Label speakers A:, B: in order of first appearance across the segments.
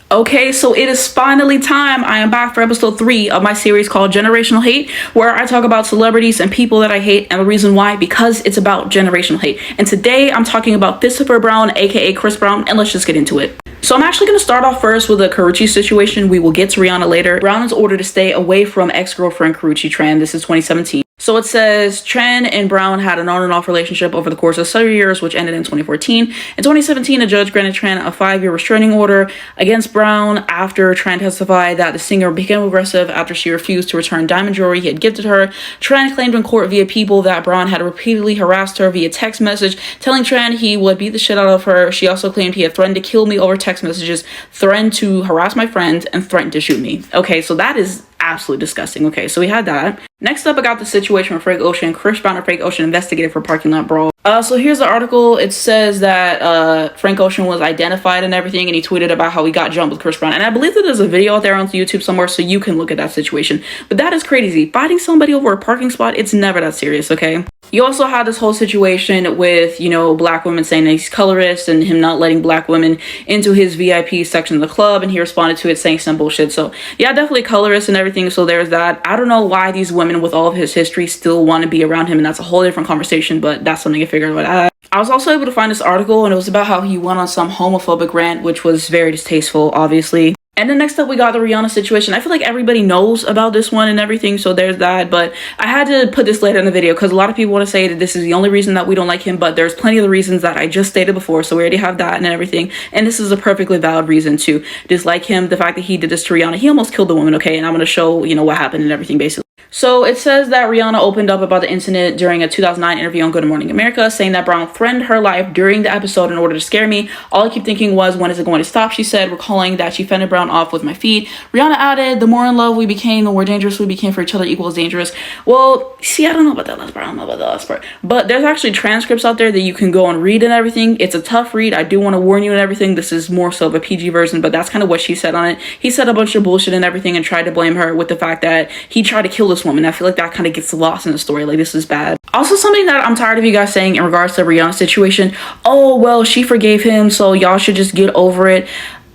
A: Okay, so it is finally time. I am back for episode 3 of my series called Generational Hate, where I talk about celebrities and people that I hate, and the reason why, because it's about generational hate. And today I'm talking about Christopher Brown, aka Chris Brown, and let's just get into it. So I'm actually going to start off first with the Karrueche situation. We will get to Rihanna later. Brown is ordered to stay away from ex-girlfriend Karrueche Tran. This is 2017. So it says Tran and Brown had an on and off relationship over the course of several years, which ended in 2014. In 2017, a judge granted Tran a 5-year restraining order against Brown after Tran testified that the singer became aggressive after she refused to return diamond jewelry he had gifted her. Tran claimed in court via People that Brown had repeatedly harassed her via text message, telling Tran he would beat the shit out of her. She also claimed he had threatened to kill me over text messages, threatened to harass my friends, and threatened to shoot me. Okay, so that is absolutely disgusting. Okay, so we had that. Next up, I got the situation with Frank Ocean. Chris Brown and Frank Ocean investigated for parking lot brawl. So here's the article. It says that Frank Ocean was identified and everything, and he tweeted about how he got jumped with Chris Brown. And I believe that there's a video out there on YouTube somewhere, so you can look at that situation. But that is crazy. Fighting somebody over a parking spot, it's never that serious, okay? You also had this whole situation with, black women saying that he's colorist and him not letting black women into his VIP section of the club, and he responded to it saying some bullshit. So yeah, definitely colorist and everything, so there's that. I don't know why these women with all of his history still want to be around him, and that's a whole different conversation, but that's something I figured out. I was also able to find this article, and it was about how he went on some homophobic rant, which was very distasteful, obviously. And then next up, we got the Rihanna situation. I feel like everybody knows about this one and everything, so there's that. But I had to put this later in the video because a lot of people want to say that this is the only reason that we don't like him, but there's plenty of the reasons that I just stated before, so we already have that and everything. And this is a perfectly valid reason to dislike him. The fact that he did this to Rihanna, he almost killed the woman, okay? And I'm going to show, what happened and everything, basically. So it says that Rihanna opened up about the incident during a 2009 interview on Good Morning America, saying that Brown threatened her life during the episode in order to scare me. All I keep thinking was, when is it going to stop? She said, recalling that she fended Brown off with my feet. Rihanna added, the more in love we became, the more dangerous we became for each other equals dangerous. Well, see, I don't know about that last part. I don't know about that last part. But there's actually transcripts out there that you can go and read and everything. It's a tough read. I do want to warn you and everything. This is more so of a PG version, but that's kind of what she said on it. He said a bunch of bullshit and everything and tried to blame her with the fact that he tried to kill this woman. I feel like that kind of gets lost in the story. Like, this is bad. Also, something that I'm tired of you guys saying in regards to the Rihanna situation, oh, well, she forgave him, so y'all should just get over it.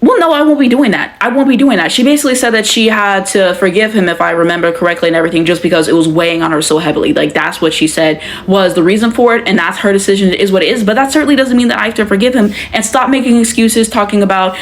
A: Well, no, I won't be doing that. I won't be doing that. She basically said that she had to forgive him, if I remember correctly and everything, just because it was weighing on her so heavily. Like, that's what she said was the reason for it, and that's her decision. It is what it is, but that certainly doesn't mean that I have to forgive him and stop making excuses, talking about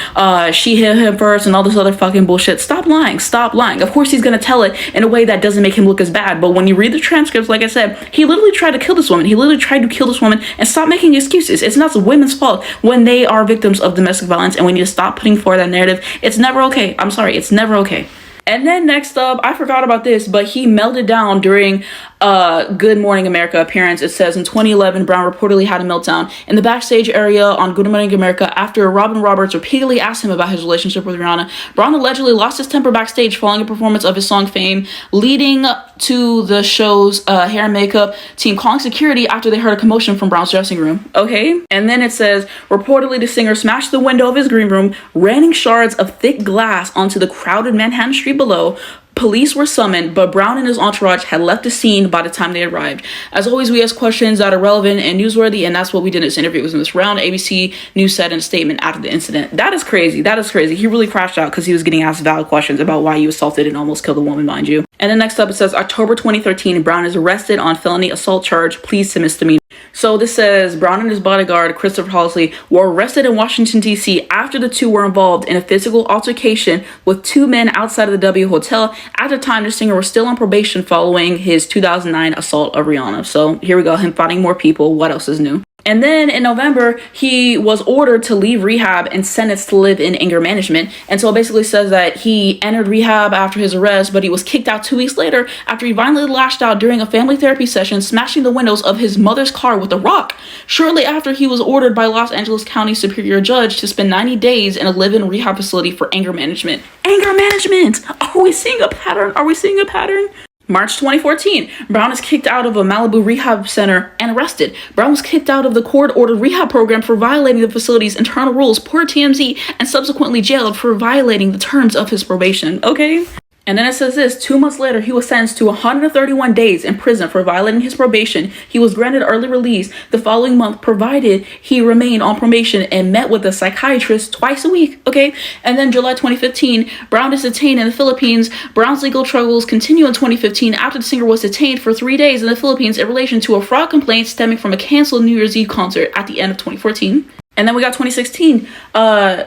A: she hit him first and all this other fucking bullshit. Stop lying. Stop lying. Of course, he's going to tell it in a way that doesn't make him look as bad, but when you read the transcripts, like I said, he literally tried to kill this woman. He literally tried to kill this woman, and stop making excuses. It's not the women's fault when they are victims of domestic violence, and we need to stop putting forward that narrative. It's never okay. I'm sorry. It's never okay. And then next up, I forgot about this, but he melted down during Good Morning America appearance. It says in 2011, Brown reportedly had a meltdown in the backstage area on Good Morning America after Robin Roberts repeatedly asked him about his relationship with Rihanna. Brown allegedly lost his temper backstage following a performance of his song Fame, leading to the show's hair and makeup team calling security after they heard a commotion from Brown's dressing room. Okay? And then it says, reportedly the singer smashed the window of his green room, raining shards of thick glass onto the crowded Manhattan street below. Police were summoned, but Brown and his entourage had left the scene by the time they arrived. As always, we ask questions that are relevant and newsworthy, and that's what we did in this interview. It was in this round. ABC News said in a statement after the incident. That is crazy. That is crazy. He really crashed out because he was getting asked valid questions about why he assaulted and almost killed a woman, mind you. And then next up, it says October 2013, Brown is arrested on felony assault charge, pleas to misdemeanor. So this says Brown and his bodyguard, Christopher Halsey, were arrested in Washington, D.C. after the two were involved in a physical altercation with two men outside of the W Hotel. At the time, the singer was still on probation following his 2009 assault of Rihanna. So here we go, him fighting more people. What else is new? And then in November, he was ordered to leave rehab and sentenced to live in anger management. And so it basically says that he entered rehab after his arrest, but he was kicked out 2 weeks later after he violently lashed out during a family therapy session, smashing the windows of his mother's car with a rock. Shortly after, he was ordered by Los Angeles County Superior Judge to spend 90 days in a live-in rehab facility for anger management. Anger management! Are we seeing a pattern? Are we seeing a pattern? March 2014, Brown is kicked out of a Malibu rehab center and arrested. Brown was kicked out of the court-ordered rehab program for violating the facility's internal rules per TMZ and subsequently jailed for violating the terms of his probation. Okay? And then it says this: 2 months later, he was sentenced to 131 days in prison for violating his probation. He was granted early release the following month, provided he remained on probation and met with a psychiatrist twice a week. Okay. And then July 2015, Brown is detained in the Philippines. Brown's legal struggles continue in 2015 after the singer was detained for 3 days in the Philippines in relation to a fraud complaint stemming from a canceled New Year's Eve concert at the end of 2014. And then we got 2016,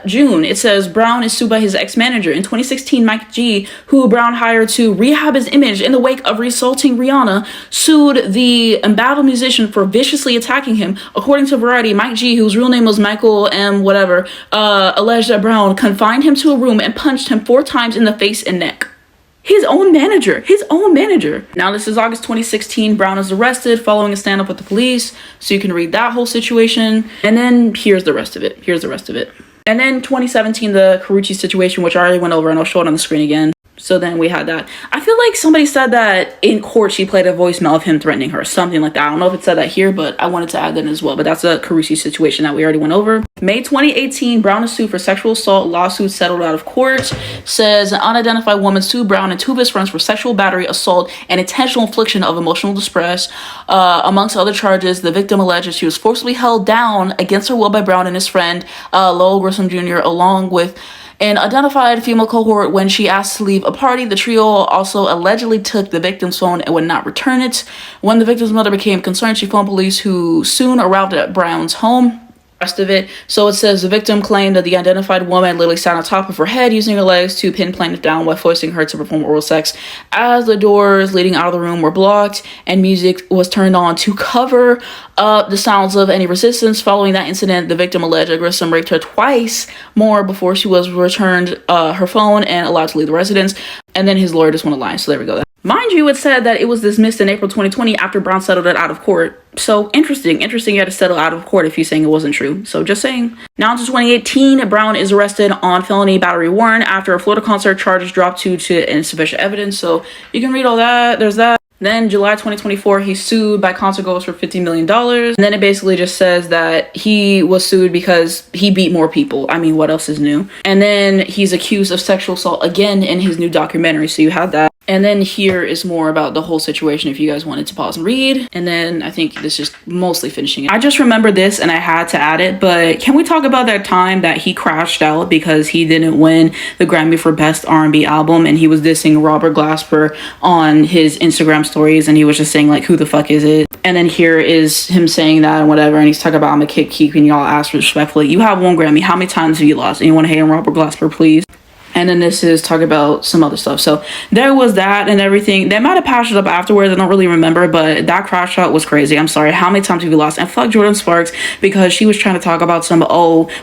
A: June. It says Brown is sued by his ex-manager. In 2016, Mike G, who Brown hired to rehab his image in the wake of assaulting Rihanna, sued the embattled musician for viciously attacking him. According to Variety, Mike G, whose real name was Michael M. whatever, alleged that Brown confined him to a room and punched him 4 times in the face and neck. His own manager. Now, this is August 2016. Brown is arrested following a stand-up with the police. So you can read that whole situation. And then here's the rest of it. And then 2017, the Karrueche situation, which I already went over, and I'll show it on the screen again. So then we had that. I feel like somebody said that in court she played a voicemail of him threatening her, something like that. I don't know if it said that here, but I wanted to add that as well. But that's a Karrueche situation that we already went over. May 2018, Brown is sued for sexual assault. Lawsuit settled out of court. Says an unidentified woman sued Brown and 2 of his friends for sexual battery, assault, and intentional infliction of emotional distress. Amongst other charges, the victim alleges she was forcibly held down against her will by Brown and his friend, Lowell Grissom Jr., along with an identified female cohort when she asked to leave a party. The trio also allegedly took the victim's phone and would not return it. When the victim's mother became concerned, she phoned police, who soon arrived at Brown's home. Rest of it. So it says the victim claimed that the identified woman literally sat on top of her head using her legs to pin plaintiff down while forcing her to perform oral sex. As the doors leading out of the room were blocked and music was turned on to cover up the sounds of any resistance. Following that incident, the victim alleged that Grissom raped her twice more before she was returned her phone and allowed to leave the residence. And then his lawyer just went a lie. So there we go. Mind you, it said that it was dismissed in April 2020 after Brown settled it out of court. So interesting you had to settle out of court if you're saying it wasn't true. So just saying. Now to 2018, Brown is arrested on felony battery warrant after a Florida concert, charges dropped due to insufficient evidence. So you can read all that. There's that. Then July 2024, he's sued by concert goers for $50 million. And then it basically just says that he was sued because he beat more people. I mean, what else is new? And then he's accused of sexual assault again in his new documentary. So you had that. And then here is more about the whole situation if you guys wanted to pause and read. And then I think this is mostly finishing it. I just remembered this and I had to add it, but can we talk about that time that he crashed out because he didn't win the Grammy for Best R&B Album, and he was dissing Robert Glasper on his Instagram stories, and he was just saying like, who the fuck is it? And then here is him saying that and whatever, and he's talking about, I'm gonna keeping y'all ask respectfully. You have 1 Grammy. How many times have you lost? Anyone hate on Robert Glasper, please? And then this is talking about some other stuff. So there was that and everything. They might have patched it up afterwards. I don't really remember, but that crash out was crazy. I'm sorry. How many times have you lost? And fuck Jordan Sparks, because she was trying to talk about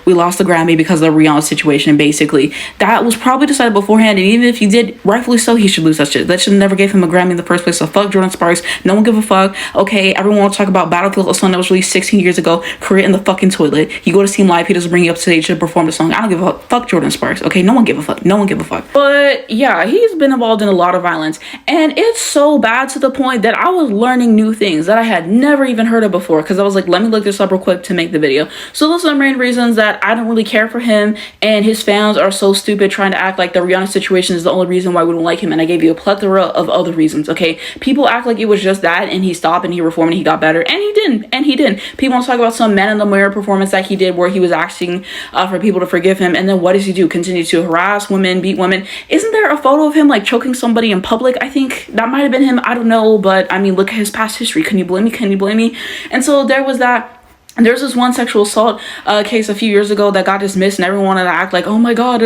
A: we lost the Grammy because of the Rihanna situation. Basically, that was probably decided beforehand. And even if he did, rightfully so, he should lose that shit. That should never gave him a Grammy in the first place. So fuck Jordan Sparks. No one give a fuck. Okay, everyone will talk about Battlefield, a song that was released 16 years ago. Career in the fucking toilet. You go to see him live, he doesn't bring you up to stage to perform the song. I don't give a fuck. Fuck Jordan Sparks. Okay, no one give a fuck. No one give a fuck. But yeah, he's been involved in a lot of violence, and it's so bad to the point that I was learning new things that I had never even heard of before, because I was like, let me look this up real quick to make the video. So those are the main reasons that I don't really care for him, and his fans are so stupid trying to act like the Rihanna situation is the only reason why we don't like him. And I gave you a plethora of other reasons. Okay, people act like it was just that, and he stopped and he reformed and he got better, and he didn't. People want to talk about some Man in the Mirror performance that he did where he was asking for people to forgive him, and then what does he do? Continue to harass women, beat women. Isn't there a photo of him like choking somebody in public? I think that might have been him. I don't know, but I mean, look at his past history. Can you blame me? And so there was that. And there's this one sexual assault case a few years ago that got dismissed, and everyone wanted to act like, oh my god,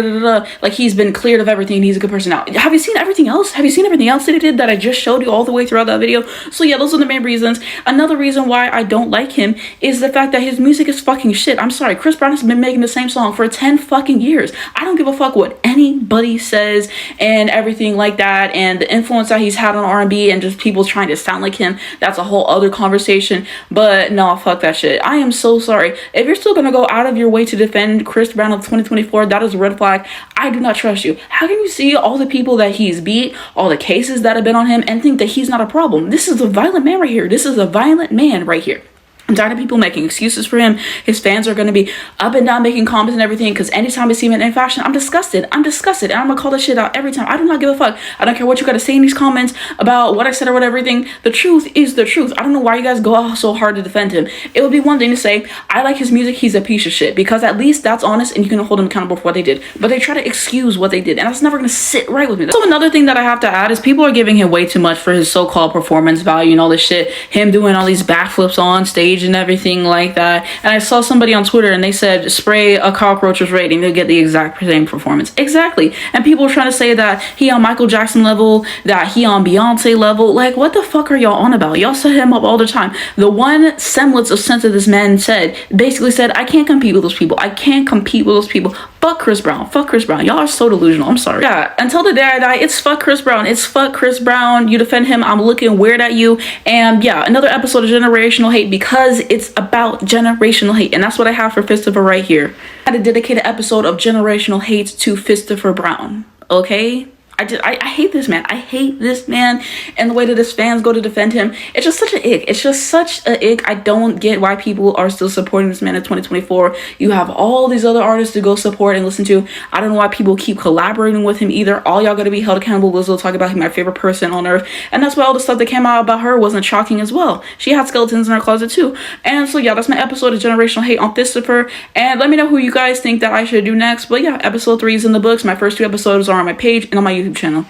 A: like he's been cleared of everything and he's a good person now. Have you seen everything else? Have you seen everything else that he did that I just showed you all the way throughout that video? So yeah, those are the main reasons. Another reason why I don't like him is the fact that his music is fucking shit. I'm sorry, Chris Brown has been making the same song for 10 fucking years. I don't give a fuck what anybody says and everything like that, and the influence that he's had on R&B and just people trying to sound like him. That's a whole other conversation. But no, fuck that shit. I am so sorry. If you're still gonna go out of your way to defend Chris Brown of 2024, that is a red flag. I do not trust you. How can you see all the people that he's beat, all the cases that have been on him, and think that he's not a problem? This is a violent man right here. I'm tired of people making excuses for him. His fans are going to be up and down making comments and everything because anytime I see him in fashion, I'm disgusted. I'm disgusted. And I'm going to call this shit out every time. I do not give a fuck. I don't care what you got to say in these comments about what I said or whatever, everything. The truth is the truth. I don't know why you guys go out so hard to defend him. It would be one thing to say, I like his music, he's a piece of shit, because at least that's honest and you can hold him accountable for what they did. But they try to excuse what they did, and that's never going to sit right with me. So another thing that I have to add is people are giving him way too much for his so-called performance value and all this shit. Him doing all these backflips on stage and everything like that. And I saw somebody on Twitter and they said spray a cockroach's rating, they'll get the exact same performance. Exactly. And people are trying to say that he on Michael Jackson level, that he on Beyonce level. Like, what the fuck are y'all on about? Y'all set him up all the time. The one semblance of sense that this man said basically said, I can't compete with those people. I can't compete with those people. Fuck Chris Brown. Fuck Chris Brown. Y'all are so delusional. I'm sorry. Yeah, until the day I die, it's fuck Chris Brown. It's fuck Chris Brown. You defend him, I'm looking weird at you. And yeah, another episode of generational hate, because it's about generational hate. And that's what I have for Christopher right here. I had a dedicated episode of generational hate to Christopher Brown. Okay? I hate this man. I hate this man and the way that his fans go to defend him. It's just such an ick. It's just such an ick. I don't get why people are still supporting this man in 2024. You have all these other artists to go support and listen to. I don't know why people keep collaborating with him either. All y'all gotta be held accountable. Lizzo talk about him, my favorite person on earth. And that's why all the stuff that came out about her wasn't shocking as well. She had skeletons in her closet too. And so yeah, that's my episode of generational hate on Christopher. And let me know who you guys think that I should do next. But yeah, episode 3 is in the books. My first 2 episodes are on my page and on my YouTube channel.